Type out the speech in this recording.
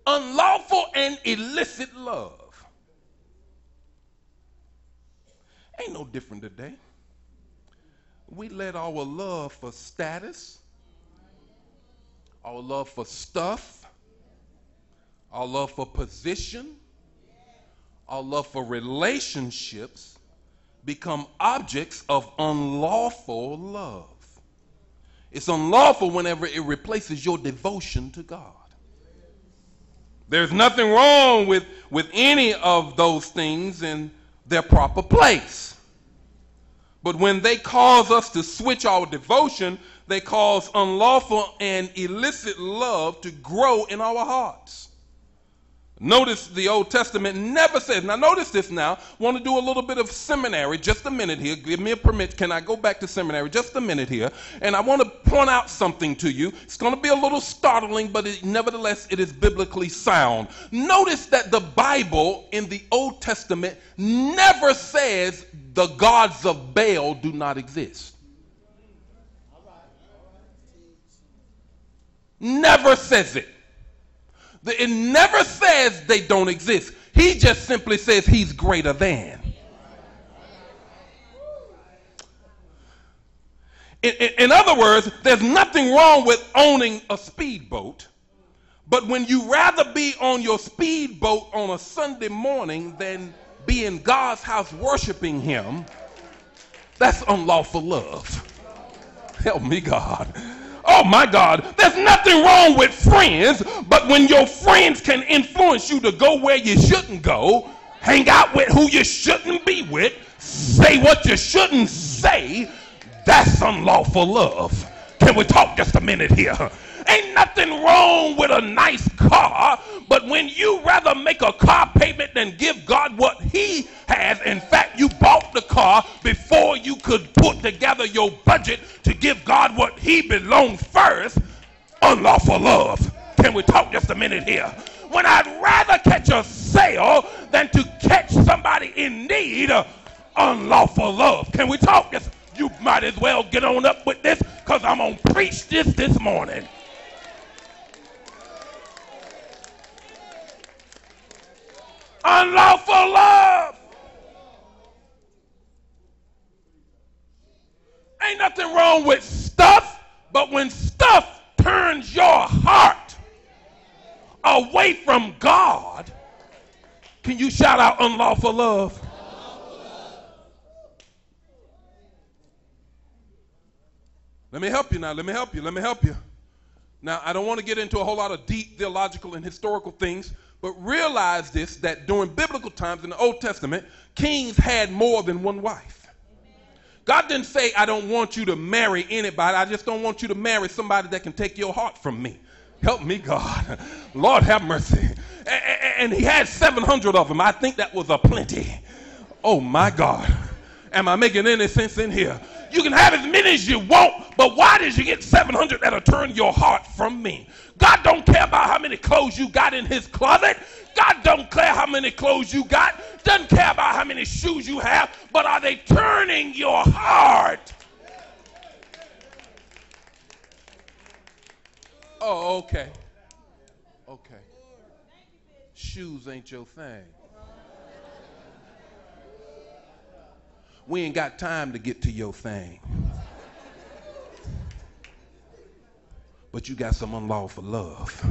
Unlawful and illicit love. Ain't no different today. We let our love for status, our love for stuff, our love for position, our love for relationships become objects of unlawful love. It's unlawful whenever it replaces your devotion to God. There's nothing wrong with any of those things in their proper place. But when they cause us to switch our devotion, they cause unlawful and illicit love to grow in our hearts. Notice the Old Testament never says, now notice this now, want to do a little bit of seminary, just a minute here, give me a permit, can I go back to seminary just a minute here, and I want to point out something to you. It's going to be a little startling, but nevertheless it is biblically sound. Notice that the Bible in the Old Testament never says the gods of Baal do not exist. Never says it. It never says they don't exist. He just simply says he's greater than. In other words, there's nothing wrong with owning a speedboat, but when you rather be on your speedboat on a Sunday morning than be in God's house worshiping him, that's unlawful love. Help me, God. Oh my God, there's nothing wrong with friends, but when your friends can influence you to go where you shouldn't go, hang out with who you shouldn't be with, say what you shouldn't say, that's unlawful love. Can we talk just a minute here? Ain't nothing wrong with a nice car, but when you rather make a car payment than give God what he has, in fact, you bought the car before you could put together your budget to give God what he belongs first, unlawful love. Can we talk just a minute here? When I'd rather catch a sale than to catch somebody in need, unlawful love. Can we talk just? You might as well get on up with this, because I'm going to preach this morning. Unlawful love. Ain't nothing wrong with stuff, but when stuff turns your heart away from God, can you shout out unlawful love? Let me help you now. Let me help you. Now, I don't want to get into a whole lot of deep theological and historical things, but realize this, that during biblical times in the Old Testament, kings had more than one wife. God didn't say, I don't want you to marry anybody. I just don't want you to marry somebody that can take your heart from me. Help me, God. Lord have mercy. And he had 700 of them. I think that was a plenty. Oh, my God. Am I making any sense in here? You can have as many as you want, but why did you get 700 that'll turn your heart from me? God don't care about how many clothes you got in his closet. God don't care how many clothes you got. Doesn't care about how many shoes you have, but are they turning your heart? Oh, okay. Okay. Shoes ain't your thing. We ain't got time to get to your thing. But you got some unlawful love.